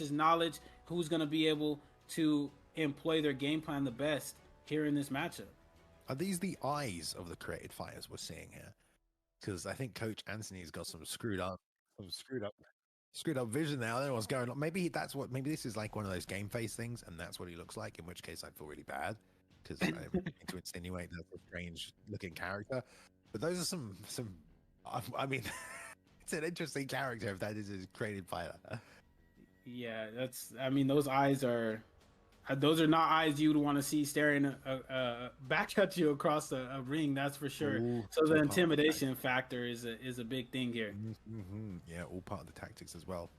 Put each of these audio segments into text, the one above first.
his knowledge, who's going to be able to employ their game plan the best here in this matchup. Are these the eyes of the created fighters we're seeing here? Because I think Coach Anthony's got some screwed up vision now. I don't know what's going on. Maybe that's what. Maybe this is like one of those game face things, and that's what he looks like. In which case, I feel really bad because I didn't mean to insinuate that's a strange looking character. But those are some. I mean, it's an interesting character if that is his created fighter. Yeah, that's. I mean, those eyes are. Those are not eyes you would want to see staring back at you across a ring. That's for sure. Ooh, so the intimidation factor is a big thing here. Mm-hmm. Yeah, all part of the tactics as well.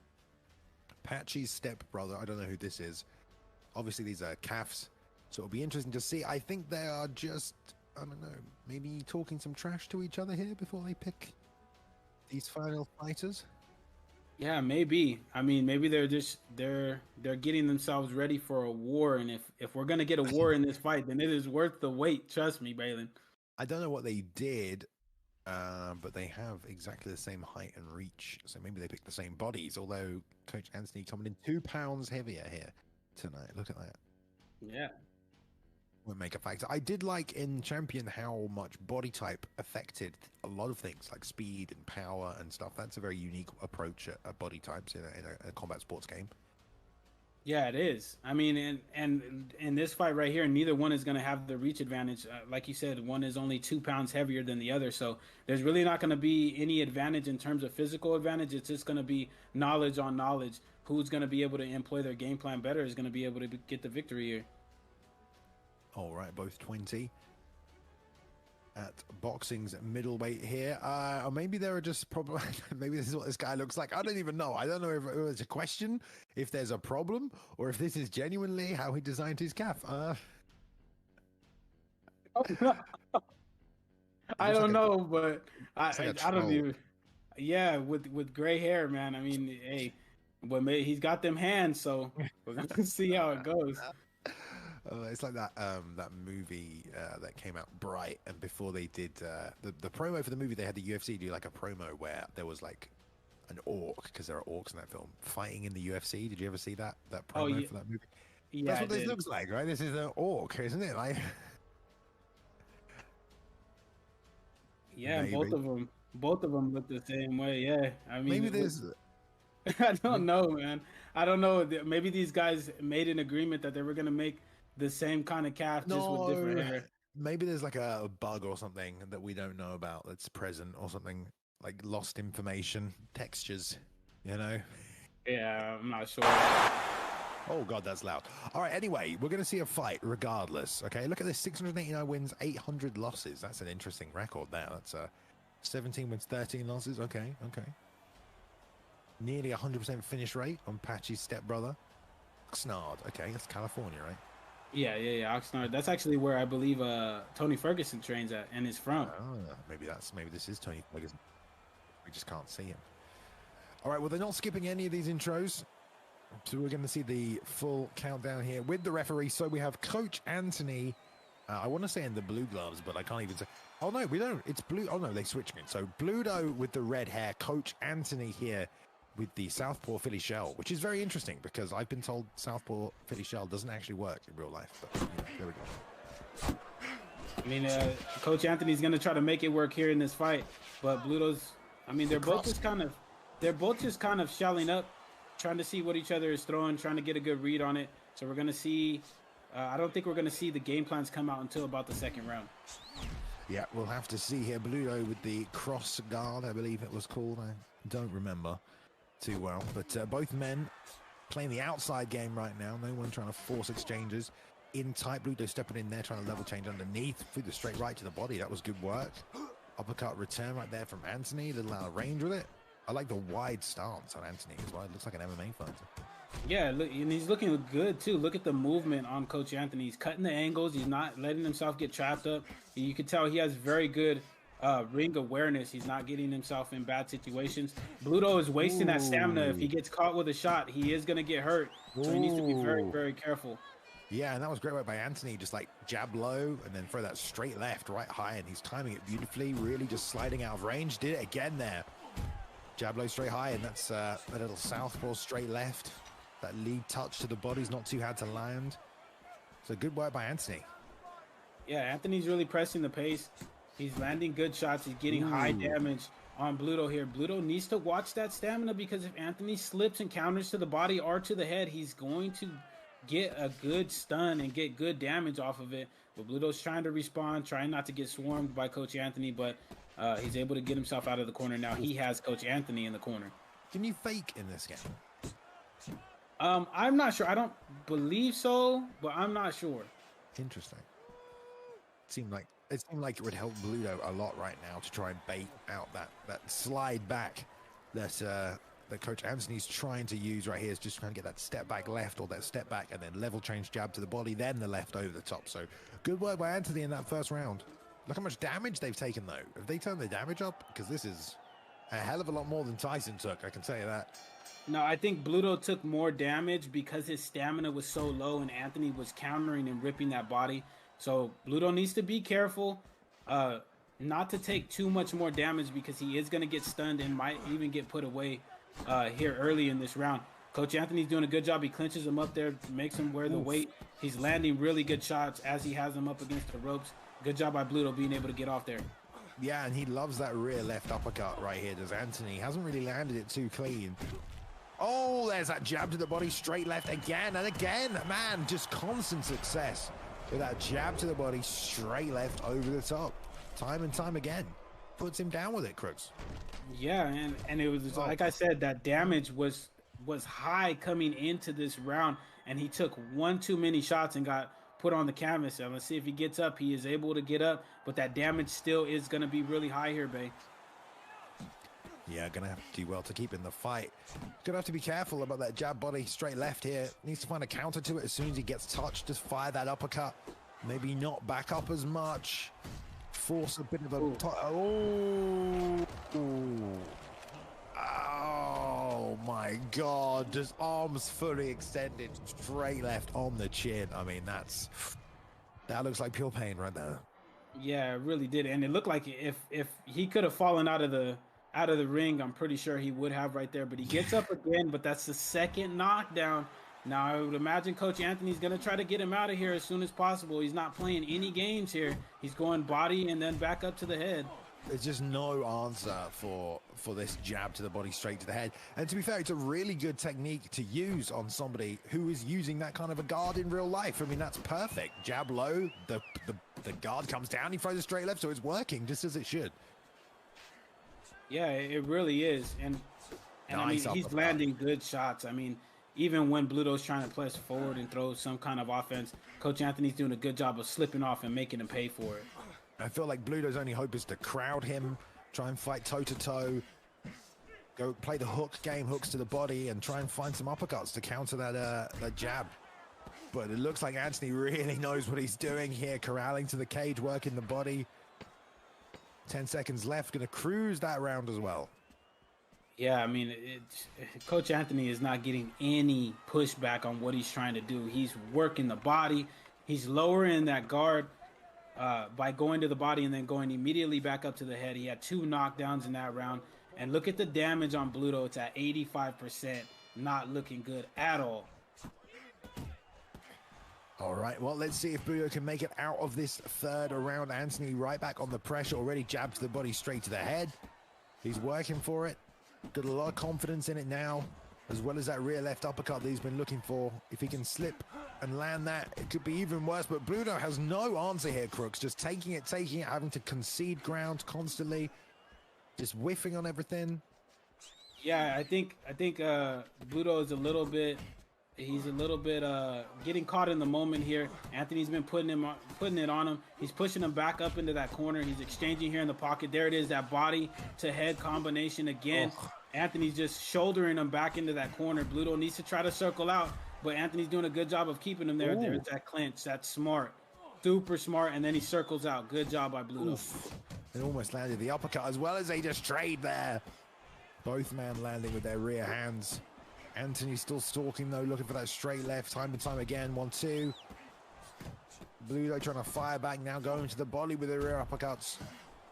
Patchy's stepbrother. I don't know who this is. Obviously, these are calves, so it'll be interesting to see. I think they are just, I don't know, maybe talking some trash to each other here before they pick these final fighters. Yeah, maybe. I mean, maybe they're getting themselves ready for a war, and if we're gonna get a war in this fight, then it is worth the wait. Trust me, Balin. I don't know what they did, but they have exactly the same height and reach, so maybe they picked the same bodies. Although Coach Anthony coming in 2 pounds heavier here tonight. Look at that. Yeah. Would make a factor. I did like in Champion how much body type affected a lot of things like speed and power and stuff. That's a very unique approach at body types in a combat sports game. Yeah, it is. I mean, and in this fight right here, neither one is going to have the reach advantage. Like you said, one is only 2 pounds heavier than the other. So there's really not going to be any advantage in terms of physical advantage. It's just going to be knowledge on knowledge. Who's going to be able to employ their game plan better is going to be able to get the victory here. All right, both 20 at boxing's middleweight here. Or maybe there are just problems. Maybe this is what this guy looks like. I don't even know. I don't know if it's a question, if there's a problem, or if this is genuinely how he designed his calf. I don't know, but I don't even. Yeah, with gray hair, man. I mean, hey, but he's got them hands, so we're gonna see how it goes. It's like that movie that came out, Bright, and before they did the promo for the movie, they had the UFC do like a promo where there was like an orc, because there are orcs in that film, fighting in the UFC. Did you ever see that promo for that movie? Yeah, that's what this looks like, right? This is an orc, isn't it? Like, yeah, maybe. both of them look the same way. Yeah, I mean, maybe there's. I don't know, man. I don't know. Maybe these guys made an agreement that they were gonna make the same kind of calf, just with different hair. Maybe there's like a bug or something that we don't know about that's present, or something like lost information, textures, you know? Yeah, I'm not sure. Oh god, that's loud. All right, anyway, we're going to see a fight regardless. Okay, look at this: 689 wins, 800 losses. That's an interesting record there. That's 17 wins, 13 losses. Okay. Nearly 100% finish rate on Patchy's stepbrother. Oxnard. Okay, that's California, right? Yeah, Oxnard. That's actually where I believe Tony Ferguson trains at and is from. Maybe this is Tony Ferguson. We just can't see him. All right, well, they're not skipping any of these intros, so we're going to see the full countdown here with the referee. So we have Coach Anthony. I want to say in the blue gloves, but I can't even say. Oh no, we don't. It's blue. Oh no, they switched it. So Bludo with the red hair, Coach Anthony here with the Southpaw Philly Shell, which is very interesting because I've been told Southpaw Philly Shell doesn't actually work in real life. But there we go. I mean, Coach Anthony's going to try to make it work here in this fight, but Bludo's. I mean, they're both just kind of shelling up, trying to see what each other is throwing, trying to get a good read on it. So we're going to see. I don't think we're going to see the game plans come out until about the second round. Yeah, we'll have to see here. Bludo with the cross guard, I believe it was called. I don't remember too well, but both men playing the outside game right now. No one trying to force exchanges in tight. Bludo stepping in there, trying to level change underneath through the straight right to the body. That was good work. Uppercut return right there from Anthony. A little out of range with it. I like the wide stance on Anthony as well. It looks like an MMA fighter. Yeah, look, and he's looking good too. Look at the movement on Coach Anthony. He's cutting the angles. He's not letting himself get trapped up. You can tell he has very good ring awareness. He's not getting himself in bad situations. Bludo is wasting that stamina. If he gets caught with a shot, he is going to get hurt. So he needs to be very, very careful. Yeah, and that was great work by Anthony. Just like jab low and then throw that straight left, right high, and he's timing it beautifully. Really just sliding out of range. Did it again there. Jab low, straight high, and that's a little southpaw straight left. That lead touch to the body's not too hard to land. So good work by Anthony. Yeah, Anthony's really pressing the pace. He's landing good shots. He's getting high damage on Bludo here. Bludo needs to watch that stamina, because if Anthony slips and counters to the body or to the head, he's going to get a good stun and get good damage off of it. But Bludo's trying to respond, trying not to get swarmed by Coach Anthony, but he's able to get himself out of the corner. Now he has Coach Anthony in the corner. Can you fake in this game? I'm not sure. I don't believe so, but I'm not sure. Interesting. It seemed like it would help Bludo a lot right now to try and bait out that slide back that Coach Anthony's trying to use right here. Is just trying to get that step back left or that step back and then level change jab to the body, then the left over the top. So good work by Anthony in that first round. Look how much damage they've taken though. Have they turned their damage up? Because this is a hell of a lot more than Tyson took, I can tell you that. No, I think Bludo took more damage because his stamina was so low and Anthony was countering and ripping that body. So Bludo needs to be careful not to take too much more damage, because he is going to get stunned and might even get put away here early in this round. Coach Anthony's doing a good job. He clinches him up there, makes him wear the weight. He's landing really good shots as he has him up against the ropes. Good job by Bludo being able to get off there. Yeah, and he loves that rear left uppercut right here, does Anthony. Hasn't really landed it too clean. Oh, there's that jab to the body, straight left again and again. Man, just constant success with that jab to the body, straight left over the top. Time and time again. Puts him down with it, Crooks. Yeah, and it was, like I said, that damage was high coming into this round, and he took one too many shots and got put on the canvas. And let's see if he gets up. He is able to get up, but that damage still is going to be really high here, Bay. Yeah, gonna have to do well to keep in the fight. Gonna have to be careful about that jab body straight left here. Needs to find a counter to it as soon as he gets touched. Just fire that uppercut. Maybe not back up as much. Force a bit of a... Oh my God, just arms fully extended, straight left on the chin. I mean, that looks like pure pain right there. Yeah, it really did. And it looked like if he could have fallen out of the ring, I'm pretty sure he would have right there. But he gets up again, but that's the second knockdown. Now, I would imagine Coach Anthony's going to try to get him out of here as soon as possible. He's not playing any games here. He's going body and then back up to the head. There's just no answer for this jab to the body, straight to the head. And to be fair, it's a really good technique to use on somebody who is using that kind of a guard in real life. I mean, that's perfect. Jab low, the guard comes down, he throws a straight left, so it's working just as it should. Yeah, it really is. And nice. I mean, he's landing good shots. I mean, even when Bludo's trying to press forward and throw some kind of offense, Coach Anthony's doing a good job of slipping off and making him pay for it. I feel like Bludo's only hope is to crowd him, try and fight toe-to-toe, go play the hook game, hooks to the body, and try and find some uppercuts to counter that jab. But it looks like Anthony really knows what he's doing here, corralling to the cage, working the body. 10 seconds left, going to cruise that round as well. Yeah, I mean, Coach Anthony is not getting any pushback on what he's trying to do. He's working the body. He's lowering that guard by going to the body and then going immediately back up to the head. He had 2 knockdowns in that round. And look at the damage on Bludo. It's at 85%. Not looking good at all. All right, well, let's see if Bludo can make it out of this third round. Anthony right back on the pressure, already jabbed to the body, straight to the head. He's working for it. Got a lot of confidence in it now, as well as that rear left uppercut that he's been looking for. If he can slip and land that, it could be even worse. But Bludo has no answer here, Crooks. Just taking it, having to concede ground constantly. Just whiffing on everything. Yeah, I think Bludo is a little bit getting caught in the moment here. Anthony's been putting it on him. He's pushing him back up into that corner. He's exchanging here in the pocket. There it is, that body to head combination again. Oh. Anthony's just shouldering him back into that corner. Bludo needs to try to circle out, but Anthony's doing a good job of keeping him there. Ooh. There's that clinch. That's smart. Super smart, and then he circles out. Good job by Bludo. It almost landed the uppercut as well as they just trade there. Both men landing with their rear hands. Anthony still stalking though, looking for that straight left time and time again. 1-2. Bludo trying to fire back now, going to the body with the rear uppercuts.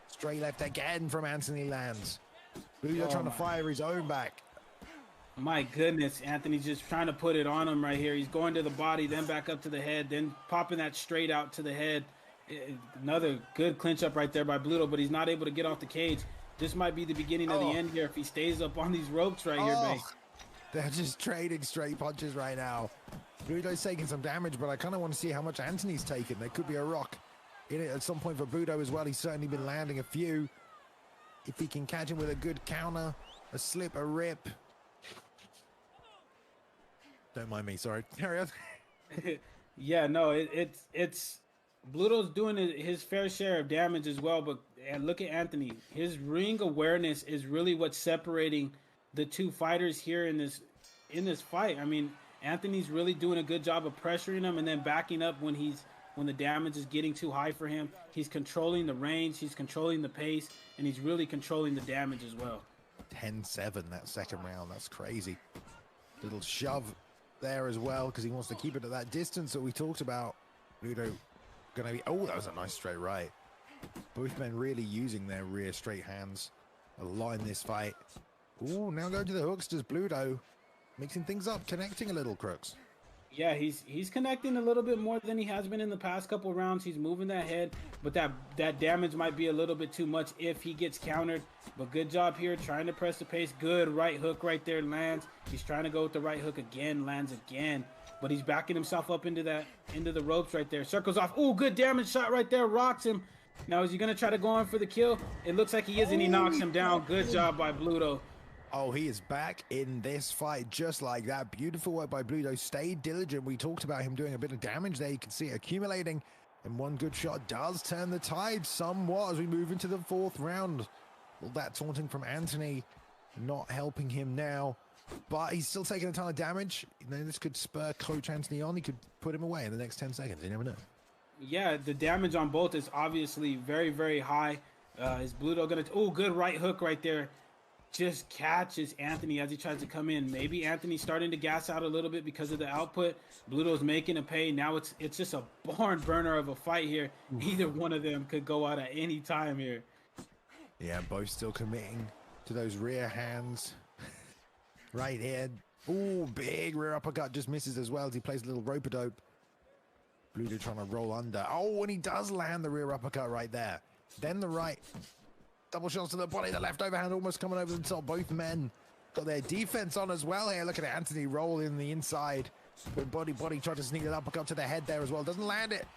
Straight left again from Anthony lands. Bludo trying to fire his own back. My goodness, Anthony's just trying to put it on him right here. He's going to the body, then back up to the head, then popping that straight out to the head. Another good clinch up right there by Bludo, but he's not able to get off the cage. This might be the beginning of the end here if he stays up on these ropes right here, Bay. They're just trading straight punches right now. Bludo's taking some damage, but I kind of want to see how much Anthony's taken. There could be a rock in it at some point for Bludo as well. He's certainly been landing a few. If he can catch him with a good counter, a slip, a rip. Don't mind me, sorry. Carry on. Yeah, no, it's Bluto's doing his fair share of damage as well, but and look at Anthony. His ring awareness is really what's separating the two fighters here in this fight. I mean, Anthony's really doing a good job of pressuring him and then backing up when the damage is getting too high for him. He's controlling the range, he's controlling the pace, and he's really controlling the damage as well. 10-7 that second round. That's crazy. Little shove there as well because he wants to keep it at that distance that we talked about. Bludo gonna be, oh, that was a nice straight right. Both men really using their rear straight hands a lot in this fight. Ooh, now going to the hooks. Does Bludo mixing things up, connecting a little, Crooks? Yeah, he's connecting a little bit more than he has been in the past couple rounds. He's moving that head, but that damage might be a little bit too much if he gets countered. But good job here, trying to press the pace. Good right hook right there, lands. He's trying to go with the right hook again, lands again. But he's backing himself up into the ropes right there. Circles off. Ooh, good damage shot right there. Rocks him. Now, is he going to try to go on for the kill? It looks like he is, and he knocks him down. Good job by Bludo. Oh, he is back in this fight just like that. Beautiful work by Bludo. Stayed diligent. We talked about him doing a bit of damage there. You can see it accumulating. And one good shot does turn the tide somewhat as we move into the fourth round. Well, that taunting from Anthony not helping him now. But he's still taking a ton of damage. You know, this could spur Coach Anthony on. He could put him away in the next 10 seconds. You never know. Yeah, the damage on both is obviously very, very high. Is Bludo going to... Oh, good right hook right there. Just catches Anthony as he tries to come in. Maybe Anthony's starting to gas out a little bit because of the output. Bludo's making a pay. Now it's just a barn burner of a fight here. Either one of them could go out at any time here. Yeah, both still committing to those rear hands. Right here. Ooh, big rear uppercut, just misses as well as he plays a little rope-a-dope. Bludo trying to roll under. Oh, and he does land the rear uppercut right there. Then the right. Double shots to the body, the left overhand almost coming over the top. Both men got their defense on as well here. Look at Anthony roll in the inside. But body tried to sneak that uppercut to the head there as well. Doesn't land it.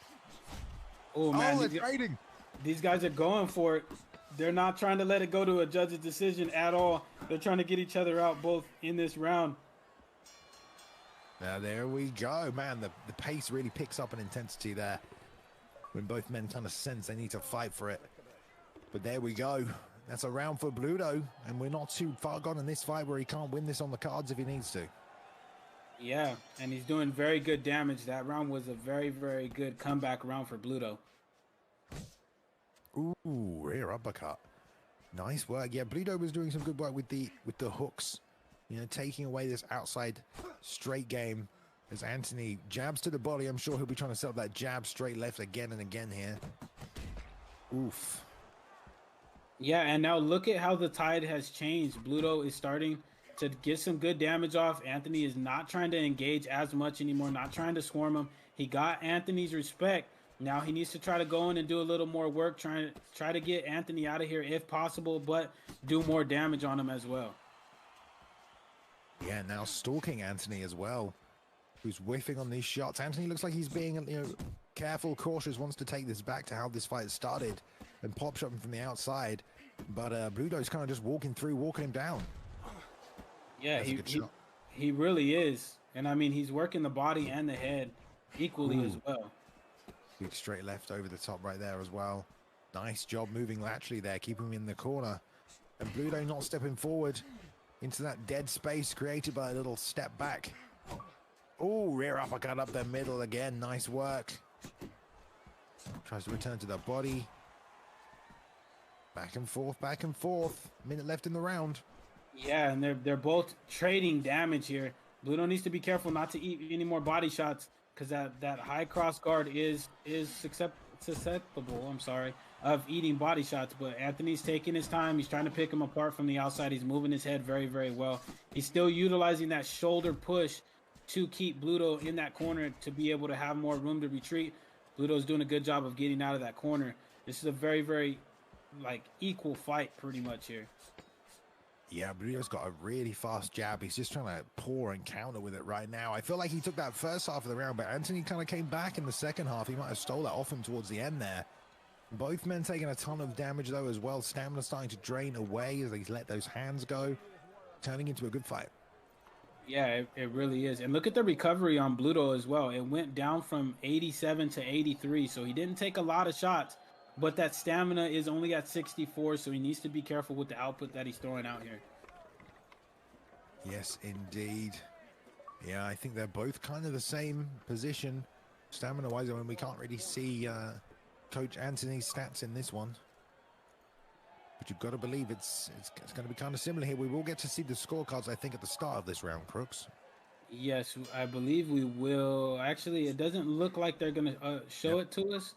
Oh, man. They're trading. These guys are going for it. They're not trying to let it go to a judge's decision at all. They're trying to get each other out both in this round. Now, there we go. Man, the pace really picks up in intensity there when both men kind of sense they need to fight for it. But there we go. That's a round for Bludo, and we're not too far gone in this fight where he can't win this on the cards if he needs to. Yeah, and he's doing very good damage. That round was a very, very good comeback round for Bludo. Ooh, rear uppercut. Nice work. Yeah, Bludo was doing some good work with the hooks. You know, taking away this outside straight game. As Anthony jabs to the body, I'm sure he'll be trying to set up that jab straight left again and again here. Oof. Yeah, and now look at how the tide has changed. Bludo is starting to get some good damage off. Anthony is not trying to engage as much anymore, not trying to swarm him. He got Anthony's respect. Now he needs to try to go in and do a little more work, try to get Anthony out of here if possible, but do more damage on him as well. Yeah, now stalking Anthony as well, who's whiffing on these shots. Anthony looks like he's being, you know, careful, cautious, wants to take this back to how this fight started and pop shot him from the outside. But Bludo's kind of just walking him down. Yeah, he really is. And I mean, he's working the body and the head equally as well. Big straight left over the top right there as well. Nice job moving laterally there, keeping him in the corner. And Bludo not stepping forward into that dead space created by a little step back. Oh, rear uppercut up the middle again. Nice work. Tries to return to the body. Back and forth, back and forth. Minute left in the round. Yeah, and they're both trading damage here. Bludo needs to be careful not to eat any more body shots because that high cross guard is susceptible. I'm sorry, of eating body shots. But Anthony's taking his time. He's trying to pick him apart from the outside. He's moving his head very, very well. He's still utilizing that shoulder push to keep Bludo in that corner to be able to have more room to retreat. Bludo's doing a good job of getting out of that corner. This is a very, very like equal fight pretty much here. Yeah, Bludo's got a really fast jab. He's just trying to pour and counter with it right now. I feel like he took that first half of the round, but Anthony kind of came back in the second half. He might have stole that off him towards the end there. Both men taking a ton of damage though as well. Stamina starting to drain away as they let those hands go, turning into a good fight. Yeah, it really is. And look at the recovery on Bludo as well. It went down from 87 to 83, so he didn't take a lot of shots, but that stamina is only at 64, so he needs to be careful with the output that he's throwing out here. Yes, indeed. Yeah, I think they're both kind of the same position stamina-wise. I mean, we can't really see Coach Anthony's stats in this one. But you've got to believe it's going to be kind of similar here. We will get to see the scorecards, I think, at the start of this round, Crooks. Yes, I believe we will. Actually, it doesn't look like they're going to show it to us.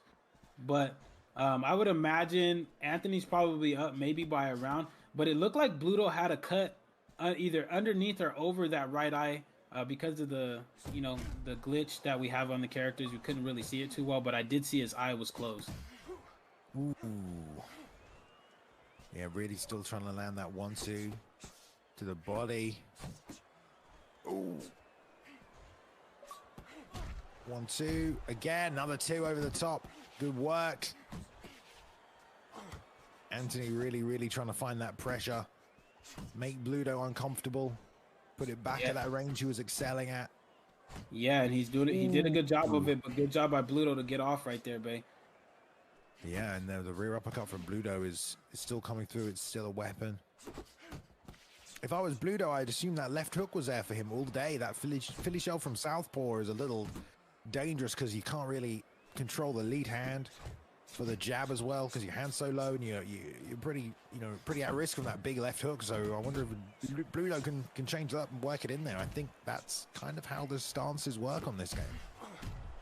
But I would imagine Anthony's probably up maybe by a round. But it looked like Bludo had a cut either underneath or over that right eye because of the, the glitch that we have on the characters. We couldn't really see it too well, but I did see his eye was closed. Ooh. Yeah, really still trying to land that 1-2 to the body. Ooh. 1-2. Again, another 2 over the top. Good work. Anthony really trying to find that pressure. Make Bludo uncomfortable. Put it back at that range he was excelling at. Yeah, and he's doing it. He did a good job of it, but good job by Bludo to get off right there, babe. Yeah, and the rear uppercut from Bludo is still coming through. It's still a weapon. If I was Bludo, I'd assume that left hook was there for him all day. That Philly shell from Southpaw is a little dangerous because you can't really control the lead hand for the jab as well because your hand's so low and you're pretty at risk from that big left hook. So I wonder if Bludo can change that up and work it in there. I think that's kind of how the stances work on this game.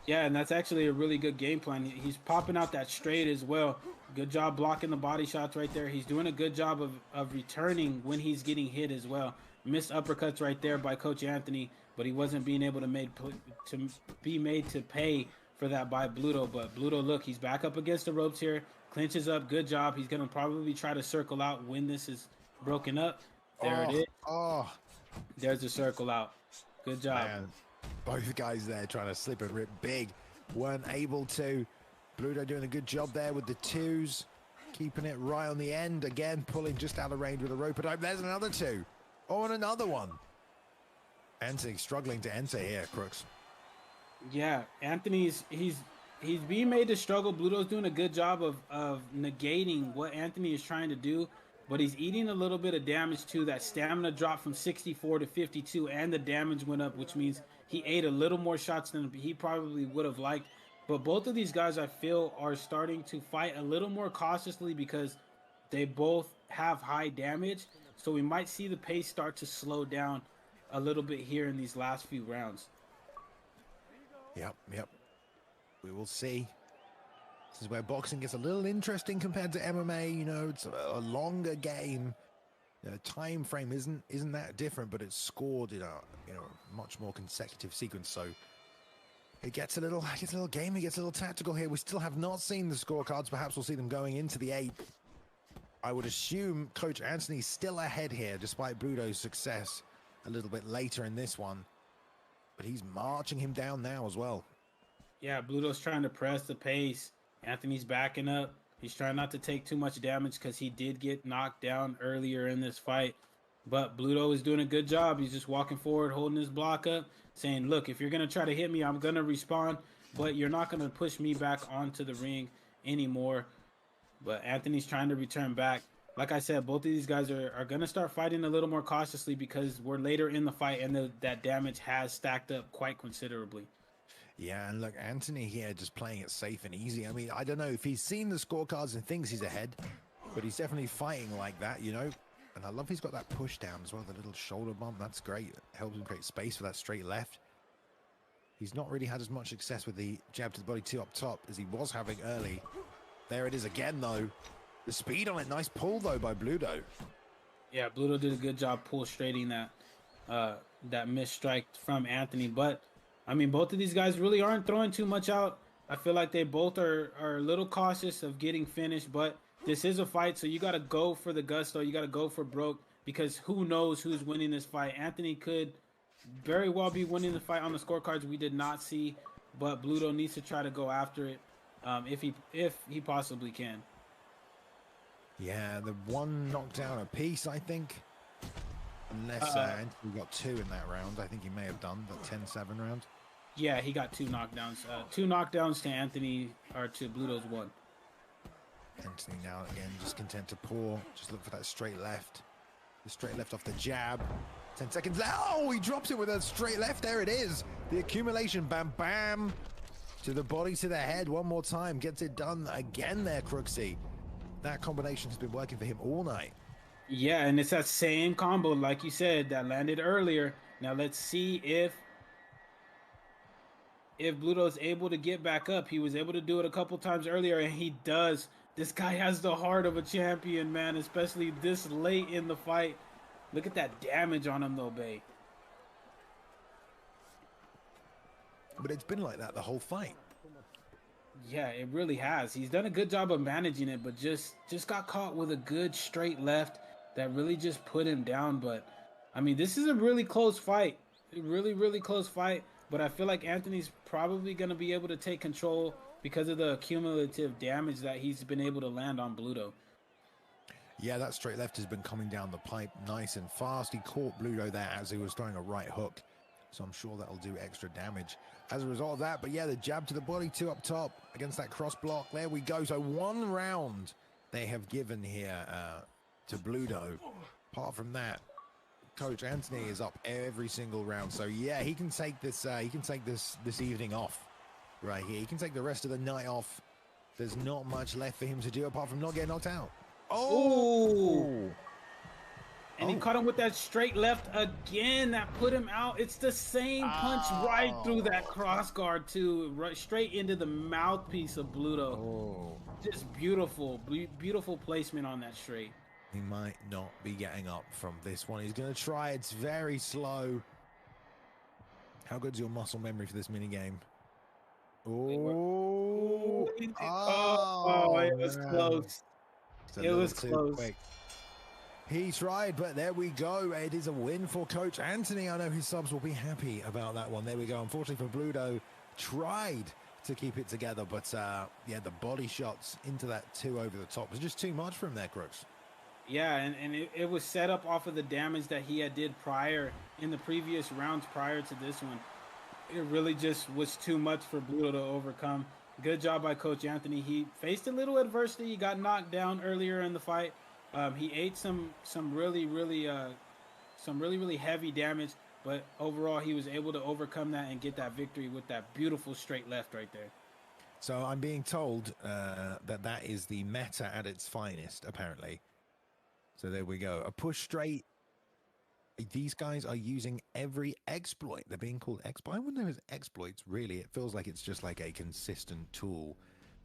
Yeah, and that's actually a really good game plan. He's popping out that straight as well. Good job blocking the body shots right there. He's doing a good job of returning when he's getting hit as well. Missed uppercuts right there by Coach Anthony, but he wasn't being able to be made to pay for that by Bludo. But Bludo, look, he's back up against the ropes here. Clinches up. Good job. He's going to probably try to circle out when this is broken up. There it is. Oh. There's the circle out. Good job. Man. Both guys there trying to slip and rip big. Weren't able to. Bludo doing a good job there with the 2s. Keeping it right on the end. Again, pulling just out of range with a rope. But there's another 2. Oh, and another one. Anthony struggling to enter here, Crooks. Yeah, Anthony's he's being made to struggle. Bludo's doing a good job of negating what Anthony is trying to do, but he's eating a little bit of damage too. That stamina dropped from 64 to 52, and the damage went up, which means he ate a little more shots than he probably would have liked. But both of these guys, I feel, are starting to fight a little more cautiously because they both have high damage. So we might see the pace start to slow down a little bit here in these last few rounds. Yep. We will see. This is where boxing gets a little interesting compared to MMA. It's a longer game. The time frame isn't that different, but it's scored in a much more consecutive sequence. So it gets a little gamey, gets a little tactical here. We still have not seen the scorecards. Perhaps we'll see them going into the 8th. I would assume Coach Anthony's still ahead here, despite Bludo's success a little bit later in this one. But he's marching him down now as well. Yeah, Bludo's trying to press the pace. Anthony's backing up. He's trying not to take too much damage because he did get knocked down earlier in this fight. But Bludo is doing a good job. He's just walking forward, holding his block up, saying, look, if you're going to try to hit me, I'm going to respond, but you're not going to push me back onto the ring anymore. But Anthony's trying to return back. Like I said, both of these guys are going to start fighting a little more cautiously because we're later in the fight and that damage has stacked up quite considerably. Yeah, and look, Anthony here just playing it safe and easy. I mean, I don't know if he's seen the scorecards and thinks he's ahead, but he's definitely fighting like that, And I love he's got that push down as well, the little shoulder bump. That's great. It helps him create space for that straight left. He's not really had as much success with the jab to the body 2 up top as he was having early. There it is again, though. The speed on it. Nice pull, though, by Bludo. Yeah, Bludo did a good job pull straighting that missed strike from Anthony. But I mean, both of these guys really aren't throwing too much out. I feel like they both are a little cautious of getting finished, but this is a fight, so you got to go for the gusto. You got to go for broke, because who knows who's winning this fight. Anthony could very well be winning the fight on the scorecards we did not see, but Bludo needs to try to go after it if he possibly can. Yeah, the one knockdown apiece, I think. Unless Anthony got 2 in that round. I think he may have done the 10-7 round. Yeah, he got 2 knockdowns. 2 knockdowns to Anthony, or to Bludo's 1. Anthony now again just content to pour. Just look for that straight left. The straight left off the jab. 10 seconds. Oh, he drops it with a straight left. There it is. The accumulation. Bam, bam. To the body, to the head. One more time. Gets it done again there, Crooksy. That combination has been working for him all night. Yeah, and it's that same combo, like you said, that landed earlier. Now let's see if Bludo's able to get back up. He was able to do it a couple times earlier, and he does. This guy has the heart of a champion, man, especially this late in the fight. Look at that damage on him, though, Bay. But it's been like that the whole fight. Yeah, it really has. He's done a good job of managing it, but just got caught with a good straight left that really just put him down. But, I mean, this is a really close fight. Really, really close fight. But I feel like Anthony's probably going to be able to take control because of the cumulative damage that he's been able to land on Bludo. Yeah, that straight left has been coming down the pipe nice and fast. He caught Bludo there as he was throwing a right hook. So I'm sure that'll do extra damage as a result of that. But yeah, the jab to the body, 2 up top against that cross block. There we go. So 1 round they have given here to Bludo. Apart from that, Coach Anthony is up every single round. So yeah, he can take this. He can take this evening off right here. He can take the rest of the night off. There's not much left for him to do apart from not getting knocked out. Oh! And he caught him with that straight left again. That put him out. It's the same punch right through that cross guard, too. Right straight into the mouthpiece of Bludo. Oh. Just beautiful, beautiful placement on that straight. He might not be getting up from this one. He's going to try. It's very slow. How good's your muscle memory for this minigame? Oh, it was close. It was close. Quick. He tried, but there we go. It is a win for Coach Anthony. I know his subs will be happy about that one. There we go. Unfortunately for Bludo, tried to keep it together, but yeah, the body shots into that 2 over the top was just too much for him there, Crooks. Yeah, and it was set up off of the damage that he had did prior in the previous rounds prior to this one. It really just was too much for Bludo to overcome. Good job by Coach Anthony. He faced a little adversity. He got knocked down earlier in the fight. He ate some really heavy damage, but overall he was able to overcome that and get that victory with that beautiful straight left right there. So I'm being told that is the meta at its finest, apparently. So there we go. A push straight. These guys are using every exploit. They're being called exploit. I wouldn't know as exploits, really. It feels like it's just like a consistent tool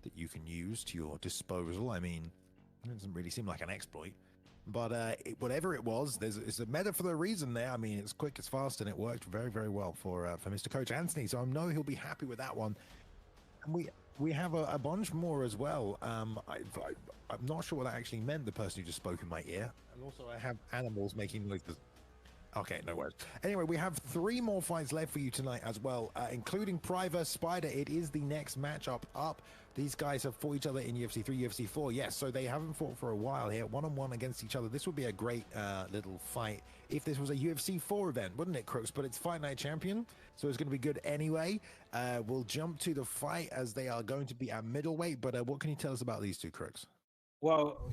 that you can use to your disposal. I mean, it doesn't really seem like an exploit. But whatever it was, it's a meta for a reason there. I mean, it's quick, it's fast, and it worked very, very well for Mr. Coach Anthony. So I know he'll be happy with that one. And we have a bunch more as well. I'm not sure what that actually meant, the person who just spoke in my ear. And also I have animals making noises. Okay, no worries. Anyway, we have 3 more fights left for you tonight as well, including Pry vs. Spider. It is the next matchup up. These guys have fought each other in UFC 3, UFC 4. Yes, so they haven't fought for a while here, one-on-one against each other. This would be a great little fight if this was a UFC 4 event, wouldn't it, Crooks? But it's Fight Night Champion, so it's going to be good anyway. We'll jump to the fight as they are going to be at middleweight. But what can you tell us about these two, Crooks? Well,